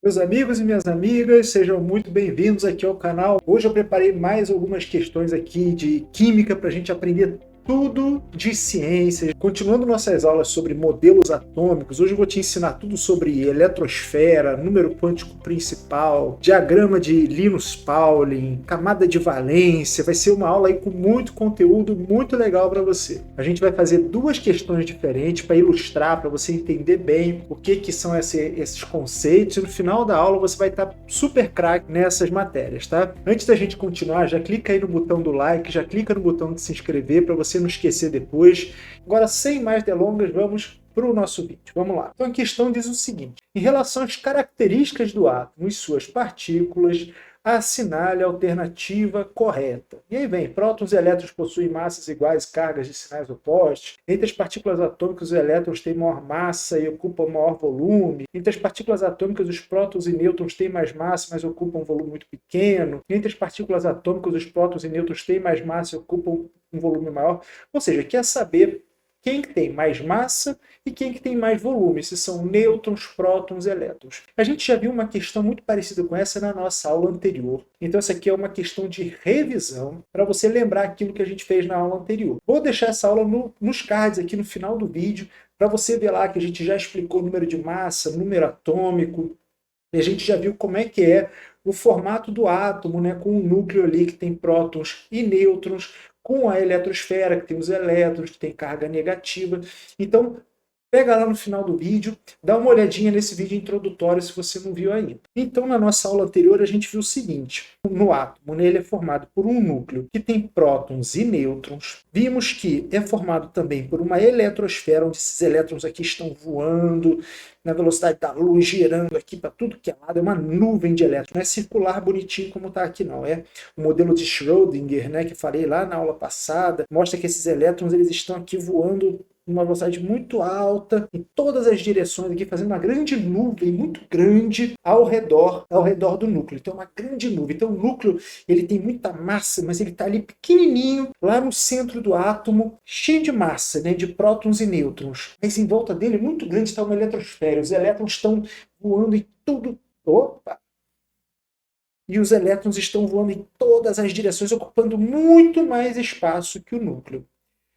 Meus amigos e minhas amigas, sejam muito bem-vindos aqui ao canal. Hoje eu preparei mais algumas questões aqui de química para a gente aprender tudo de ciências. Continuando nossas aulas sobre modelos atômicos, hoje eu vou te ensinar tudo sobre eletrosfera, número quântico principal, diagrama de Linus-Pauling, camada de valência. Vai ser uma aula aí com muito conteúdo, muito legal para você. A gente vai fazer duas questões diferentes para ilustrar, para você entender bem o que são esses conceitos, e no final da aula você vai estar super craque nessas matérias, tá? Antes da gente continuar, já clica aí no botão do like, já clica no botão de se inscrever para você não esquecer depois. Agora, sem mais delongas, vamos para o nosso vídeo. Vamos lá. Então a questão diz o seguinte: em relação às características do átomo e suas partículas, assinale a alternativa correta. E aí vem: prótons e elétrons possuem massas iguais, cargas de sinais opostos. Entre as partículas atômicas, os elétrons têm maior massa e ocupam maior volume. Entre as partículas atômicas, os prótons e nêutrons têm mais massa, mas ocupam um volume muito pequeno. Entre as partículas atômicas, os prótons e nêutrons têm mais massa e ocupam um volume maior. Ou seja, quer saber quem que tem mais massa e quem que tem mais volume, se são nêutrons, prótons, elétrons. A gente já viu uma questão muito parecida com essa na nossa aula anterior. Então essa aqui é uma questão de revisão para você lembrar aquilo que a gente fez na aula anterior. Vou deixar essa aula nos cards aqui no final do vídeo para você ver lá que a gente já explicou o número de massa, número atômico, e a gente já viu como é que é o formato do átomo, né, com o núcleo ali que tem prótons e nêutrons, com a eletrosfera, que tem os elétrons, que tem carga negativa. Então, pega lá no final do vídeo, dá uma olhadinha nesse vídeo introdutório se você não viu ainda. Então, na nossa aula anterior, a gente viu o seguinte: no átomo, né, ele é formado por um núcleo que tem prótons e nêutrons. Vimos que é formado também por uma eletrosfera, onde esses elétrons aqui estão voando na velocidade da luz, girando aqui para tudo que é lado. É uma nuvem de elétrons. Não é circular bonitinho como está aqui, não. É o modelo de Schrödinger, né, que falei lá na aula passada. Mostra que esses elétrons eles estão aqui voando uma velocidade muito alta, em todas as direções aqui, fazendo uma grande nuvem muito grande ao redor do núcleo. Então, uma grande nuvem. Então, o núcleo ele tem muita massa, mas ele está ali pequenininho, lá no centro do átomo, cheio de massa, né, de prótons e nêutrons. Mas em volta dele, muito grande, está uma eletrosfera. Os elétrons estão voando em tudo. Opa! E os elétrons estão voando em todas as direções, ocupando muito mais espaço que o núcleo.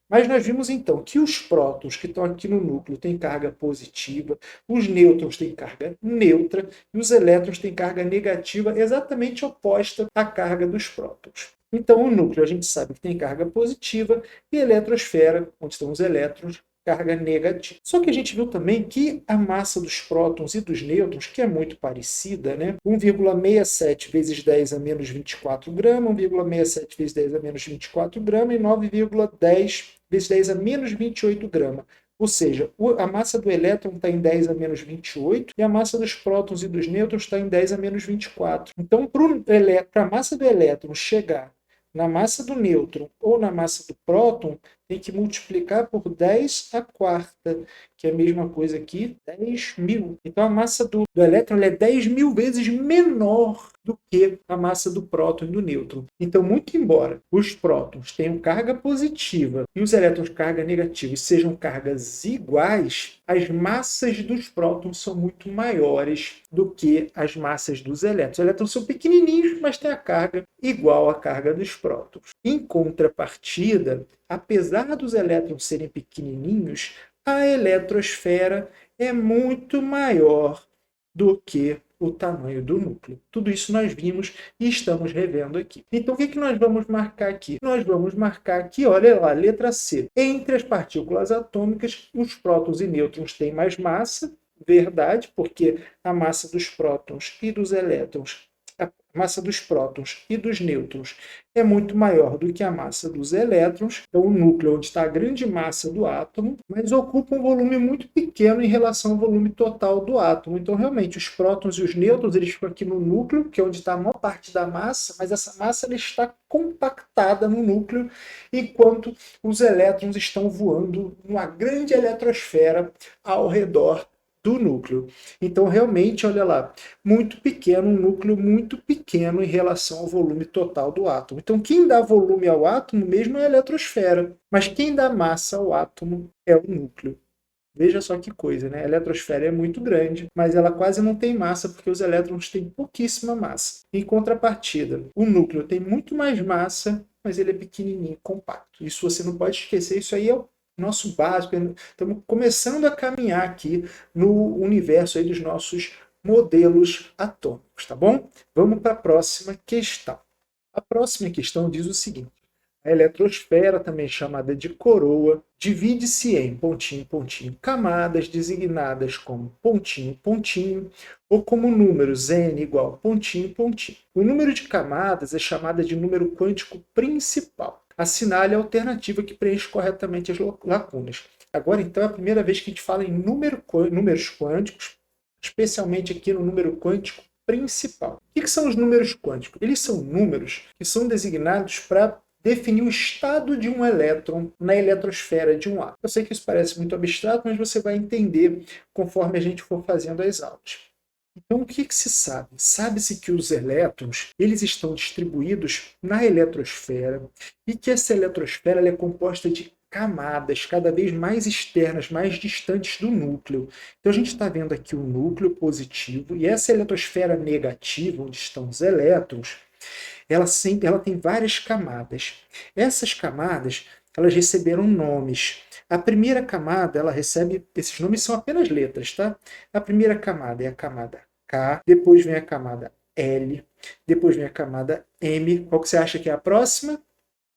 Mas nós vimos então que os prótons que estão aqui no núcleo têm carga positiva, os nêutrons têm carga neutra e os elétrons têm carga negativa exatamente oposta à carga dos prótons. Então o núcleo a gente sabe que tem carga positiva e a eletrosfera, onde estão os elétrons, carga negativa. Só que a gente viu também que a massa dos prótons e dos nêutrons, que é muito parecida, né? 1,67 vezes 10 a menos 24 gramas, 1,67 vezes 10 a menos 24 gramas e 9,10 vezes 10 a menos 28 gramas. Ou seja, a massa do elétron está em 10 a menos 28 e a massa dos prótons e dos nêutrons está em 10 a menos 24. Então, para a massa do elétron chegar na massa do nêutron ou na massa do próton, tem que multiplicar por 10 a quarta, que é a mesma coisa aqui, 10.000. Então a massa do elétron é 10.000 vezes menor do que a massa do próton e do nêutron. Então, muito embora os prótons tenham carga positiva e os elétrons carga negativa e sejam cargas iguais, as massas dos prótons são muito maiores do que as massas dos elétrons. Os elétrons são pequenininhos, mas têm a carga igual à carga dos prótons. Em contrapartida, apesar dos elétrons serem pequenininhos, a eletrosfera é muito maior do que o tamanho do núcleo. Tudo isso nós vimos e estamos revendo aqui. Então, o que nós vamos marcar aqui? Nós vamos marcar aqui, olha lá, letra C. Entre as partículas atômicas, os prótons e nêutrons têm mais massa, verdade, porque a massa dos prótons e dos elétrons, a massa dos prótons e dos nêutrons é muito maior do que a massa dos elétrons. Então, o núcleo, onde está a grande massa do átomo, mas ocupa um volume muito pequeno em relação ao volume total do átomo. Então, realmente, os prótons e os nêutrons eles ficam aqui no núcleo, que é onde está a maior parte da massa, mas essa massa ela está compactada no núcleo, enquanto os elétrons estão voando numa grande eletrosfera ao redor do núcleo. Então, realmente, olha lá, muito pequeno, um núcleo muito pequeno em relação ao volume total do átomo. Então, quem dá volume ao átomo mesmo é a eletrosfera, mas quem dá massa ao átomo é o núcleo. Veja só que coisa, né? A eletrosfera é muito grande, mas ela quase não tem massa, porque os elétrons têm pouquíssima massa. Em contrapartida, o núcleo tem muito mais massa, mas ele é pequenininho, compacto. Isso você não pode esquecer, isso aí é o nosso básico. Estamos começando a caminhar aqui no universo aí dos nossos modelos atômicos, tá bom? Vamos para a próxima questão. A próxima questão diz o seguinte: a eletrosfera, também chamada de coroa, divide-se em pontinho, pontinho, camadas designadas como pontinho, pontinho, ou como números n igual pontinho, pontinho. O número de camadas é chamado de número quântico principal. Assinale a alternativa que preenche corretamente as lacunas. Agora, então, é a primeira vez que a gente fala em números quânticos, especialmente aqui no número quântico principal. O que são os números quânticos? Eles são números que são designados para definir o estado de um elétron na eletrosfera de um átomo. Eu sei que isso parece muito abstrato, mas você vai entender conforme a gente for fazendo as aulas. Então, o que se sabe? Sabe-se que os elétrons eles estão distribuídos na eletrosfera e que essa eletrosfera ela é composta de camadas cada vez mais externas, mais distantes do núcleo. Então, a gente está vendo aqui o núcleo positivo e essa eletrosfera negativa, onde estão os elétrons, ela tem várias camadas. Essas camadas elas receberam nomes. A primeira camada, ela recebe, esses nomes são apenas letras, tá? A primeira camada é a camada K, depois vem a camada L, depois vem a camada M. Qual que você acha que é a próxima?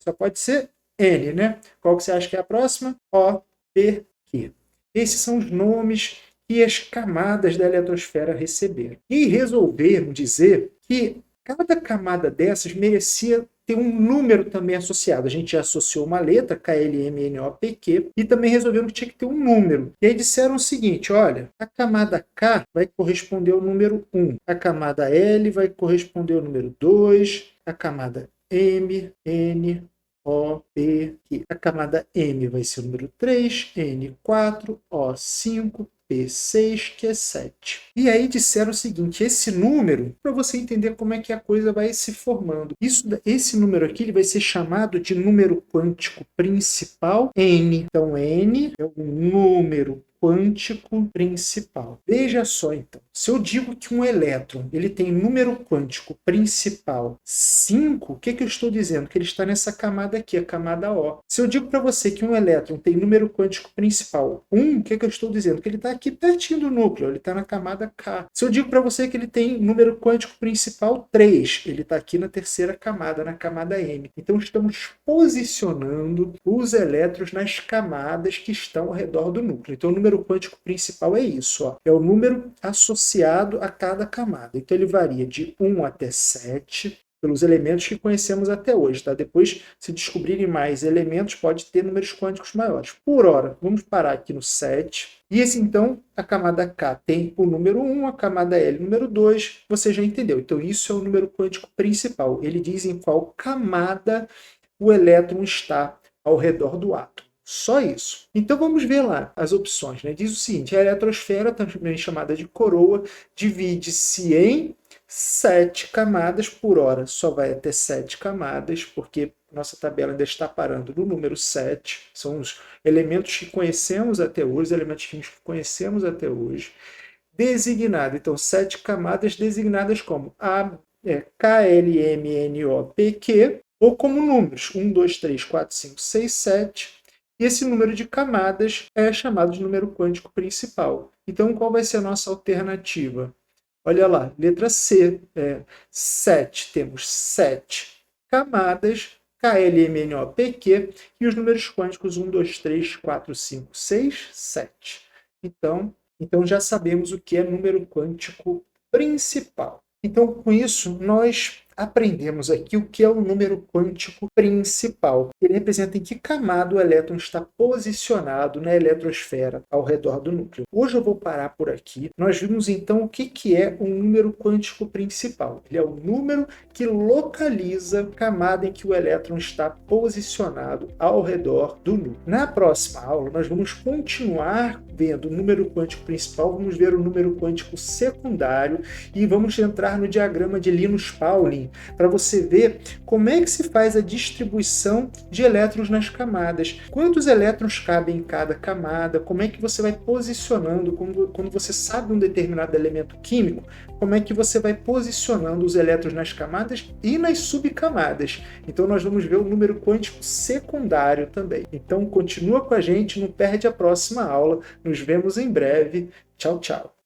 Só pode ser N, né? Qual que você acha que é a próxima? O, P, Q. Esses são os nomes que as camadas da eletrosfera receberam. E resolveram dizer que cada camada dessas merecia ter um número também associado. A gente já associou uma letra, K, L, M, N, O, P, Q, e também resolveram que tinha que ter um número. E aí disseram o seguinte, olha, a camada K vai corresponder ao número 1, a camada L vai corresponder ao número 2, a camada M, N, O, P, Q. A camada M vai ser o número 3, N, 4, O, 5, P6, que é 7. E aí disseram o seguinte, esse número, para você entender como é que a coisa vai se formando. Esse número aqui ele vai ser chamado de número quântico principal N. Então, N é o número quântico principal. Veja só, então. Se eu digo que um elétron ele tem número quântico principal 5, o que eu estou dizendo? Que ele está nessa camada aqui, a camada O. Se eu digo para você que um elétron tem número quântico principal 1, o que eu estou dizendo? Que ele está aqui pertinho do núcleo, ele está na camada K. Se eu digo para você que ele tem número quântico principal 3, ele está aqui na terceira camada, na camada M. Então estamos posicionando os elétrons nas camadas que estão ao redor do núcleo. Então o número quântico principal é isso, ó. É o número associado a cada camada. Então ele varia de 1 até 7, pelos elementos que conhecemos até hoje, tá? Depois, se descobrirem mais elementos, pode ter números quânticos maiores. Por hora, vamos parar aqui no 7. E esse, então, a camada K tem o número 1, a camada L número 2, você já entendeu. Então, isso é o número quântico principal. Ele diz em qual camada o elétron está ao redor do átomo. Só isso. Então vamos ver lá as opções, né? Diz o seguinte, a eletrosfera, também chamada de coroa, divide-se em 7 camadas por hora. Só vai até 7 camadas, porque nossa tabela ainda está parando no número 7. São os elementos que conhecemos até hoje, os elementos químicos que conhecemos até hoje. Designado, então 7 camadas designadas como K, L, M, N, O, P, Q, ou como números 1, 2, 3, 4, 5, 6, 7. E esse número de camadas é chamado de número quântico principal. Então, qual vai ser a nossa alternativa? Olha lá, letra C, 7. Temos 7 camadas, K, L, M, N, O, P, Q, e os números quânticos 1, 2, 3, 4, 5, 6, 7. Então já sabemos o que é número quântico principal. Então, com isso, nós aprendemos aqui o que é o número quântico principal. Ele representa em que camada o elétron está posicionado na eletrosfera ao redor do núcleo. Hoje eu vou parar por aqui. Nós vimos então o que é um número quântico principal. Ele é o número que localiza a camada em que o elétron está posicionado ao redor do núcleo. Na próxima aula, nós vamos continuar vendo o número quântico principal, vamos ver o número quântico secundário e vamos entrar no diagrama de Linus Pauling, também, para você ver como é que se faz a distribuição de elétrons nas camadas. Quantos elétrons cabem em cada camada, como é que você vai posicionando, quando você sabe um determinado elemento químico, como é que você vai posicionando os elétrons nas camadas e nas subcamadas. Então nós vamos ver o número quântico secundário também. Então continua com a gente, não perde a próxima aula. Nos vemos em breve. Tchau, tchau.